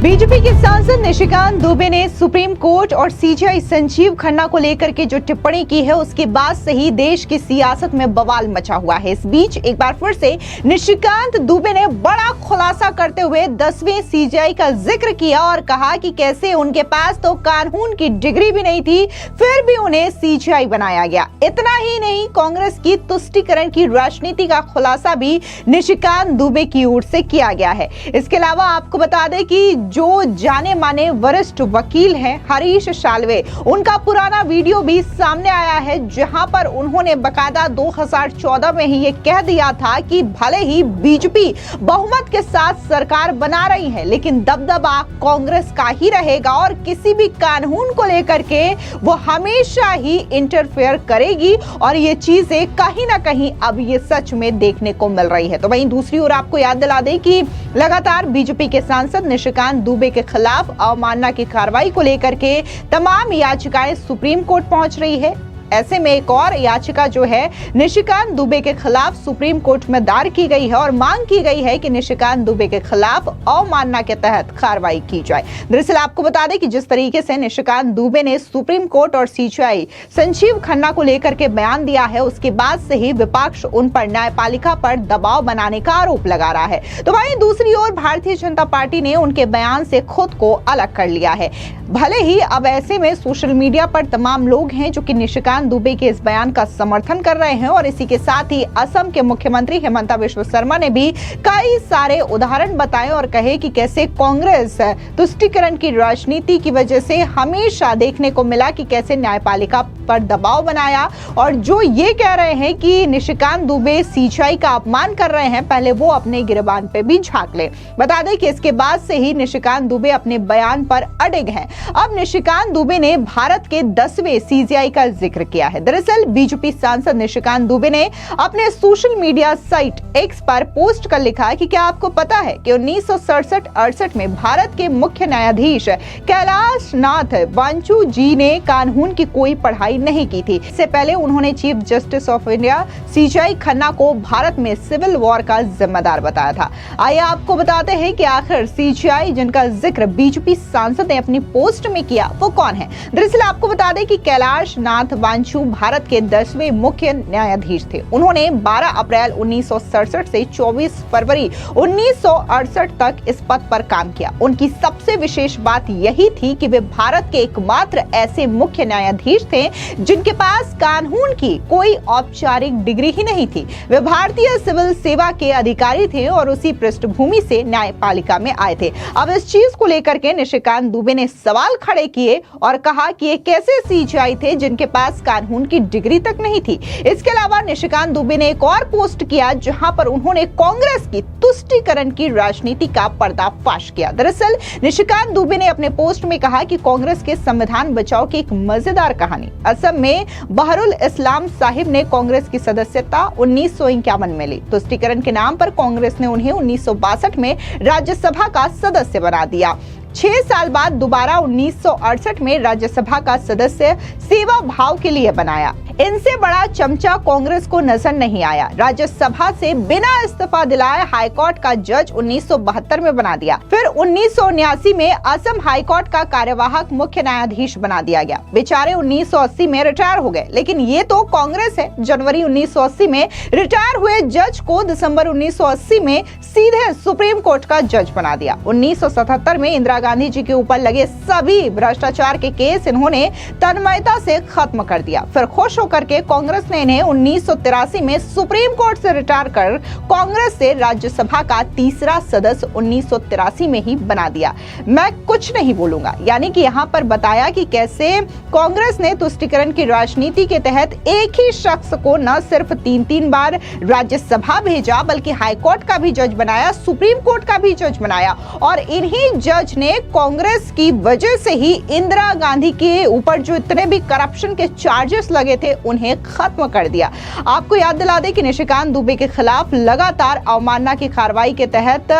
BJP के सांसद निशिकांत दुबे ने सुप्रीम कोर्ट और सीजीआई संजीव खन्ना को लेकर के जो टिप्पणी की है उसके बाद से ही देश की सियासत में बवाल मचा हुआ है। इस बीच एक बार फिर से निशिकांत दुबे ने बड़ा खुलासा करते हुए 10वें सीजीआई का जिक्र किया और कहा कि कैसे उनके पास तो कानून की डिग्री भी नहीं थी, फिर भी उन्हें सीजीआई बनाया गया। इतना ही नहीं, कांग्रेस की तुष्टीकरण की राजनीति का खुलासा भी निशिकांत दुबे की ओर से किया गया है। इसके अलावा आपको बता दें कि जो जाने माने वरिष्ठ वकील हैं हरीश साल्वे, उनका पुराना वीडियो भी सामने आया है जहां पर उन्होंने बकायदा 2014 में ही ये कह दिया था कि भले ही बीजेपी बहुमत के साथ सरकार बना रही है लेकिन दबदबा कांग्रेस का ही रहेगा और किसी भी कानून को लेकर के वो हमेशा ही इंटरफेयर करेगी और ये चीजें कहीं ना कहीं अब ये सच में देखने को मिल रही है। तो वहीं दूसरी ओर आपको याद दिला दें कि लगातार बीजेपी के सांसद निशिकांत दुबे के खिलाफ अवमानना की कार्रवाई को लेकर के तमाम याचिकाएं सुप्रीम कोर्ट पहुंच रही है। ऐसे में एक और याचिका जो है निशिकांत दुबे के खिलाफ सुप्रीम कोर्ट में दायर की गई है और मांग की गई है कि निशिकांत दुबे के खिलाफ अवमानना के तहत कार्रवाई की जाए। दरअसल आपको बता दें कि जिस तरीके से निशिकांत दुबे ने सुप्रीम कोर्ट और सीजीआई संजीव खन्ना को लेकर के बयान दिया है, उसके बाद से ही विपक्ष उन पर न्यायपालिका पर दबाव बनाने का आरोप लगा रहा है। तो वहीं दूसरी ओर भारतीय जनता पार्टी ने उनके बयान से खुद को अलग कर लिया है। भले ही अब ऐसे में सोशल मीडिया पर तमाम लोग हैं जो कि निशिकांत दुबे के इस बयान का समर्थन कर रहे हैं और इसी के साथ ही असम के मुख्यमंत्री हेमंता बिस्वा शर्मा ने भी कई सारे उदाहरण बताए और कहे कि कैसे कांग्रेस तुष्टीकरण की राजनीति की वजह से हमेशा देखने को मिला कि कैसे न्यायपालिका पर दबाव बनाया और जो ये कह रहे हैं कि निशिकांत दुबे सीजीआई का अपमान कर रहे हैं, पहले वो अपने गिरबान पे भी झांक ले। बता दें कि इसके बाद से ही निशिकांत दुबे अपने बयान पर अडिग हैं। अब निशिकांत दुबे ने भारत के 10वें सीजीआई का जिक्र किया है। दरअसल बीजेपी सांसद निशिकांत दुबे ने अपने सोशल मीडिया साइट एक्स पर पोस्ट कर लिखा कि क्या आपको पता है कि 1967-68 में भारत के मुख्य न्यायाधीश कैलाश नाथ वांचू जी ने कानून की कोई पढ़ाई नहीं की थी। इससे पहले उन्होंने chief justice of India CGI Khanna को भारत में सिविल वॉर का जिम्मेदार बताया था। आइए आपको बताते हैं कि आखिर सीजीआई जिनका जिक्र बीजेपी सांसद ने अपनी पोस्ट में किया वो कौन है। दरअसल आपको बता दें कि कैलाश नाथ वांचू भारत के 10वें मुख्य न्यायाधीश थे। उन्होंने 12 अप्रैल 1967 से 24 फरवरी 1968 तक इस पद पर काम किया। उनकी सबसे विशेष बात यही थी कि वे भारत के एकमात्र ऐसे मुख्य न्यायाधीश थे जिनके पास कानून की कोई औपचारिक डिग्री ही नहीं थी। वे भारतीय सिविल सेवा के अधिकारी थे और उसी पृष्ठभूमि से न्यायपालिका में आए थे। अब इस चीज को लेकर के निशिकांत दुबे ने सवाल खड़े किए और कहा कि ये कैसे सीजीआई थे जिनके पास कानून की डिग्री तक नहीं थी। इसके अलावा निशिकांत दुबे ने एक और पोस्ट किया जहां पर उन्होंने कांग्रेस की तुष्टीकरण की राजनीति का पर्दाफाश किया। दरअसल निशिकांत दुबे ने अपने पोस्ट में कहा कि कांग्रेस के संविधान बचाओ की एक मजेदार कहानी। असम में बहरुल इस्लाम साहिब ने कांग्रेस की सदस्यता 1951 में ली। तुष्टीकरण के नाम पर कांग्रेस ने उन्हें 1962 में राज्यसभा का सदस्य बना दिया। 6 साल बाद दोबारा 1968 में राज्यसभा का सदस्य सेवा भाव के लिए बनाया। इनसे बड़ा चमचा कांग्रेस को नजर नहीं आया। राज्यसभा से बिना इस्तीफा दिलाए हाईकोर्ट का जज 1972 में बना दिया। फिर 1979 में असम हाईकोर्ट का कार्यवाहक मुख्य न्यायाधीश बना दिया गया। बेचारे 1980 में रिटायर हो गए, लेकिन ये तो कांग्रेस है। जनवरी 1980 में रिटायर हुए जज को दिसंबर 1980 में सीधे सुप्रीम कोर्ट का जज बना दिया। 1977 में इंदिरा गांधी जी के ऊपर लगे सभी भ्रष्टाचार के केस इन्होंने तन्मयता से खत्म कर दिया। फिर खुश करके कांग्रेस ने इन्हें 1983 में सुप्रीम कोर्ट से रिटायर कर कांग्रेस से राज्यसभा का तीसरा सदस्य 1983 में ही बना दिया। मैं कुछ नहीं बोलूंगा, यानी कि यहाँ पर बताया कि कैसे कांग्रेस ने तुष्टीकरण की राजनीति के तहत एक ही शख्स को न सिर्फ 3 बार राज्यसभा भेजा बल्कि हाईकोर्ट का भी जज बनाया, सुप्रीम कोर्ट का भी जज बनाया और इन्हीं जज ने कांग्रेस की वजह से ही इंदिरा गांधी के ऊपर जो इतने भी करप्शन के चार्जेस लगे थे उन्हें खत्म कर दिया। आपको याद दिला दें कि निशिकांत दुबे के खिलाफ लगातार अवमानना की कार्रवाई के तहत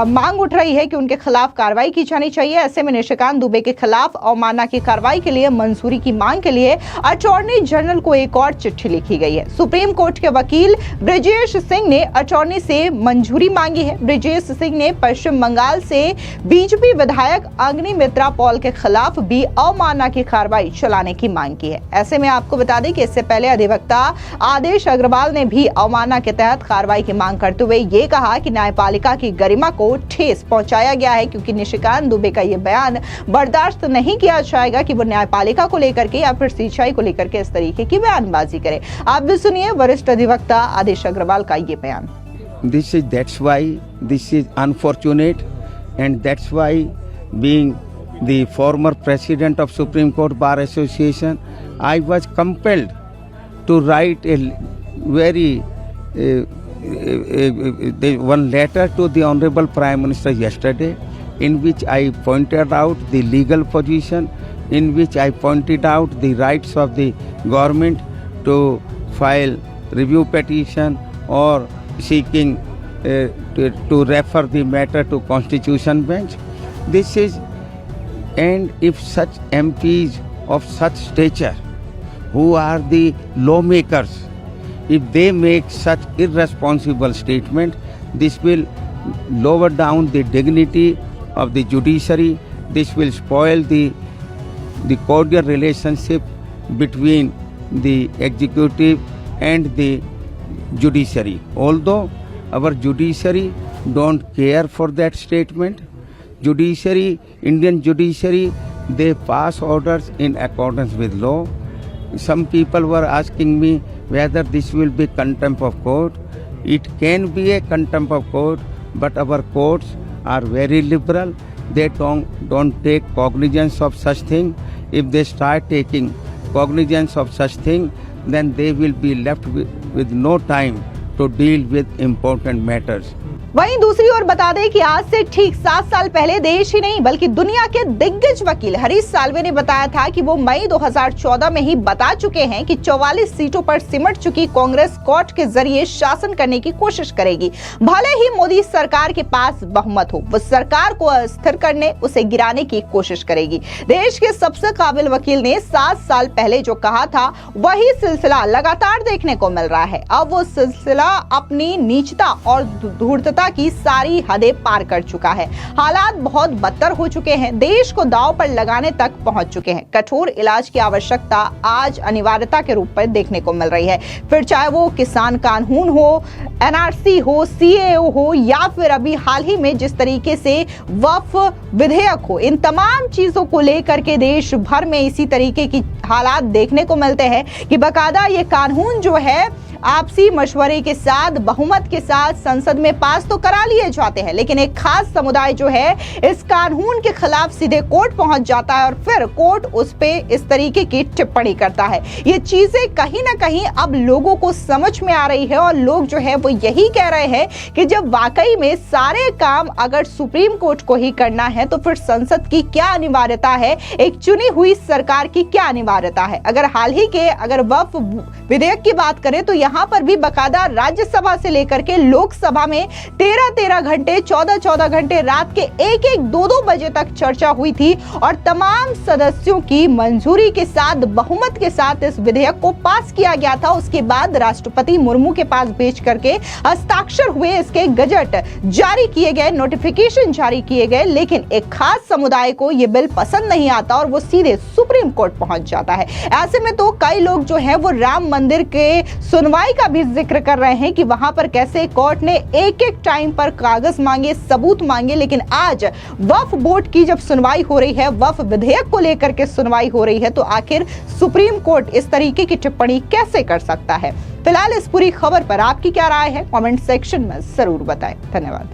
मांग उठ रही है कि उनके खिलाफ कार्रवाई की जानी चाहिए। ऐसे में निशिकांत दुबे के खिलाफ अवमानना की कार्रवाई के लिए मंजूरी की मांग के लिए अटॉर्नी जनरल को एक और चिट्ठी लिखी गई है। सुप्रीम कोर्ट के वकील ब्रिजेश सिंह ने अटॉर्नी से मंजूरी मांगी है। ब्रिजेश सिंह ने पश्चिम बंगाल से बीजेपी विधायक अग्निमित्रा पॉल के खिलाफ भी अवमानना की कार्रवाई चलाने की मांग की है। ऐसे में आपको बता दें कि इससे पहले अधिवक्ता आदेश अग्रवाल ने भी अवमानना के तहत कार्रवाई की मांग करते हुए ये कहा कि न्यायपालिका की गरिमा को ठेस पहुंचाया गया है, क्योंकि निशिकांत दुबे का यह बयान बर्दाश्त नहीं किया जाएगा कि वो न्यायपालिका को लेकर के या फिर सीजीआई को लेकर के इस तरीके की बयानबाजी करे। आप भी सुनिए वरिष्ठ अधिवक्ता आदेश अग्रवाल का ये बयान। That's why this is unfortunate, and that's why being the former president of Supreme Court Bar Association, I was compelled to write a very one letter to the Honorable Prime Minister yesterday, in which I pointed out the legal position, in which I pointed out the rights of the government to file review petition or seeking to refer the matter to Constitution Bench. This is, and if such MPs of such stature, who are the lawmakers, if they make such irresponsible statement, this will lower down the dignity of the judiciary. This will spoil the cordial relationship between the executive and the judiciary. Although our judiciary don't care for that statement, Indian judiciary, they pass orders in accordance with law. Some people were asking me whether this will be contempt of court. It can be a contempt of court, but our courts are very liberal. They don't take cognizance of such thing. If they start taking cognizance of such thing, then they will be left with no time to deal with important matters. वहीं दूसरी ओर बता दें कि आज से ठीक 7 साल पहले देश ही नहीं बल्कि दुनिया के दिग्गज वकील हरीश साल्वे ने बताया था कि वो मई 2014 में ही बता चुके हैं कि 44 सीटों पर सिमट चुकी कांग्रेस कोर्ट के जरिए शासन करने की कोशिश करेगी। भले ही मोदी सरकार के पास बहुमत हो, वो सरकार को अस्थिर करने, उसे गिराने की कोशिश करेगी। देश के सबसे काबिल वकील ने 7 साल पहले जो कहा था वही सिलसिला लगातार देखने को मिल रहा है। अब वो सिलसिला अपनी नीचता और धूर्तता की सारी हदें पार कर चुका है। हालात बहुत बदतर हो चुके हैं, देश को दांव पर लगाने तक पहुंच चुके हैं। कठोर इलाज की आवश्यकता आज अनिवार्यता के रूप में देखने को मिल रही है। फिर चाहे वो किसान कानून हो, एनआरसी हो, सीएए हो या फिर अभी हाल ही में जिस तरीके से वक्फ विधेयक हो, इन तमाम चीजों को लेकर के देश भर में इसी तरीके की हालात देखने को मिलते हैं कि बकायदा ये कानून जो है आपसी मशवरे के साथ, बहुमत के साथ संसद में पास तो करा लिए जाते हैं, लेकिन एक खास समुदाय जो है इस कानून के खिलाफ सीधे कोर्ट पहुंच जाता है और फिर कोर्ट उस पे इस तरीके की टिप्पणी करता है। ये चीजें कहीं ना कहीं अब लोगों को समझ में आ रही है और लोग जो है वो यही कह रहे हैं कि जब वाकई में सारे काम अगर सुप्रीम कोर्ट को ही करना है तो फिर संसद की क्या अनिवार्यता है, एक चुनी हुई सरकार की क्या अनिवार्यता है। अगर हाल ही के वक्फ विधेयक की बात करें तो यहाँ पर भी बकायदा राज्यसभा से लेकर के लोकसभा में 13-13 घंटे, 14-14 घंटे, रात के 1-1, 2-2 बजे तक चर्चा हुई थी और तमाम सदस्यों की मंजूरी के साथ, बहुमत के साथ इस विधेयक को पास किया गया था। उसके बाद राष्ट्रपति मुर्मू के पास भेज करके हस्ताक्षर हुए, इसके गजट जारी किए गए, नोटिफिकेशन जारी किए गए, लेकिन एक खास समुदाय को यह बिल पसंद नहीं आता और वो सीधे सुप्रीम कोर्ट पहुंच जाता है। ऐसे में तो कई लोग जो है वो राम मंदिर के सुनवाई का भी जिक्र कर रहे हैं कि वहां पर कैसे कोर्ट ने एक-एक टाइम पर कागज मांगे, सबूत मांगे, लेकिन आज वक्फ बोर्ड की जब सुनवाई हो रही है, वक्फ विधेयक को लेकर के सुनवाई हो रही है, तो आखिर सुप्रीम कोर्ट इस तरीके की टिप्पणी कैसे कर सकता है। फिलहाल इस पूरी खबर पर आपकी क्या राय है, कमेंट सेक्शन में जरूर बताएं। धन्यवाद।